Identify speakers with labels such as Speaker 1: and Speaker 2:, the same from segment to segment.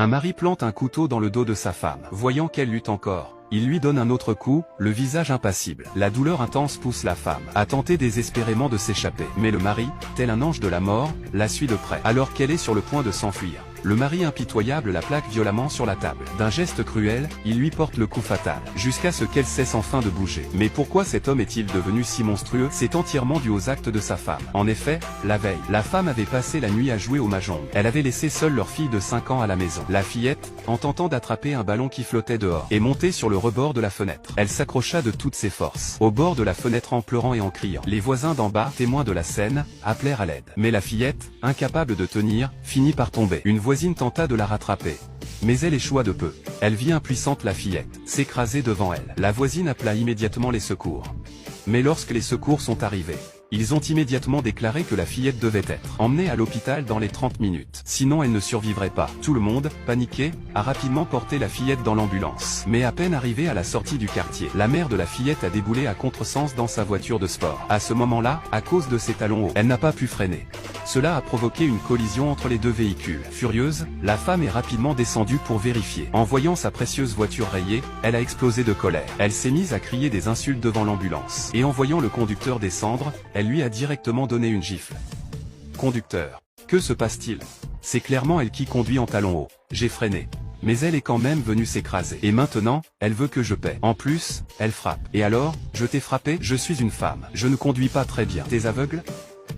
Speaker 1: Un mari plante un couteau dans le dos de sa femme. Voyant qu'elle lutte encore, il lui donne un autre coup, le visage impassible. La douleur intense pousse la femme à tenter désespérément de s'échapper. Mais le mari, tel un ange de la mort, la suit de près. Alors qu'elle est sur le point de s'enfuir, le mari impitoyable la plaque violemment sur la table. D'un geste cruel, il lui porte le coup fatal, jusqu'à ce qu'elle cesse enfin de bouger. Mais pourquoi cet homme est-il devenu si monstrueux? C'est entièrement dû aux actes de sa femme. En effet, la veille, la femme avait passé la nuit à jouer au mahjong. Elle avait laissé seule leur fille de 5 ans à la maison. La fillette, en tentant d'attraper un ballon qui flottait dehors, est montée sur le rebord de la fenêtre. Elle s'accrocha de toutes ses forces au bord de la fenêtre en pleurant et en criant. Les voisins d'en bas, témoins de la scène, appelèrent à l'aide. Mais la fillette, incapable de tenir, finit par tomber. Une voisine tenta de la rattraper, mais elle échoua de peu. Elle vit impuissante la fillette s'écraser devant elle. La voisine appela immédiatement les secours. Mais lorsque les secours sont arrivés, ils ont immédiatement déclaré que la fillette devait être emmenée à l'hôpital dans les 30 minutes. Sinon elle ne survivrait pas. Tout le monde, paniqué, a rapidement porté la fillette dans l'ambulance. Mais à peine arrivée à la sortie du quartier, la mère de la fillette a déboulé à contresens dans sa voiture de sport. À ce moment-là, à cause de ses talons hauts, elle n'a pas pu freiner. Cela a provoqué une collision entre les deux véhicules. Furieuse, la femme est rapidement descendue pour vérifier. En voyant sa précieuse voiture rayée, elle a explosé de colère. Elle s'est mise à crier des insultes devant l'ambulance. Et en voyant le conducteur descendre, elle lui a directement donné une gifle. Conducteur. Que se passe-t-il? C'est clairement elle qui conduit en talons hauts. J'ai freiné. Mais elle est quand même venue s'écraser. Et maintenant, elle veut que je paie. En plus, elle frappe. Et alors, je t'ai frappé? Je suis une femme. Je ne conduis pas très bien. T'es aveugle?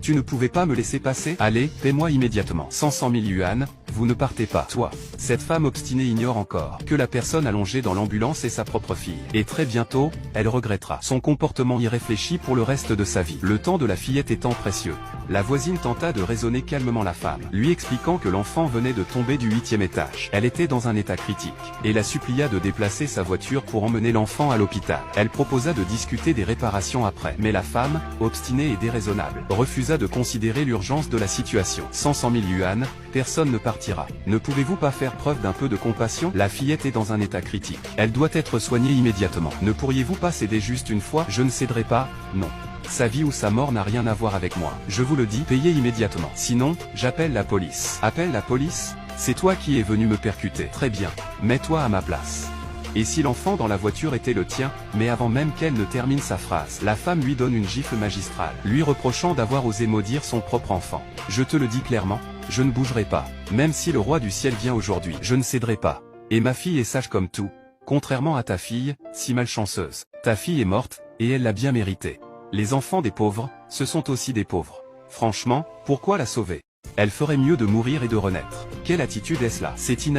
Speaker 1: Tu ne pouvais pas me laisser passer? Allez, paie-moi immédiatement. 100 000 yuan, vous ne partez pas. Toi. Cette femme obstinée ignore encore que la personne allongée dans l'ambulance est sa propre fille. Et très bientôt, elle regrettera son comportement irréfléchi pour le reste de sa vie. Le temps de la fillette étant précieux, la voisine tenta de raisonner calmement la femme, lui expliquant que l'enfant venait de tomber du 8e étage. Elle était dans un état critique, et la supplia de déplacer sa voiture pour emmener l'enfant à l'hôpital. Elle proposa de discuter des réparations après. Mais la femme, obstinée et déraisonnable, refusa de considérer l'urgence de la situation. 100 000 yuan, personne ne partira. Ne pouvez-vous pas faire preuve d'un peu de compassion? La fillette est dans un état critique. Elle doit être soignée immédiatement. Ne pourriez-vous pas céder juste une fois? Je ne céderai pas, non. Sa vie ou sa mort n'a rien à voir avec moi. Je vous le dis, payez immédiatement. Sinon, j'appelle la police. Appelle la police? C'est toi qui es venu me percuter. Très bien. Mets-toi à ma place. Et si l'enfant dans la voiture était le tien? Mais avant même qu'elle ne termine sa phrase, la femme lui donne une gifle magistrale, lui reprochant d'avoir osé maudire son propre enfant. Je te le dis clairement, je ne bougerai pas. Même si le roi du ciel vient aujourd'hui, je ne céderai pas. Et ma fille est sage comme tout. Contrairement à ta fille, si malchanceuse. Ta fille est morte, et elle l'a bien mérité. Les enfants des pauvres, ce sont aussi des pauvres. Franchement, pourquoi la sauver? Elle ferait mieux de mourir et de renaître. Quelle attitude est-ce là? C'est inadmissible.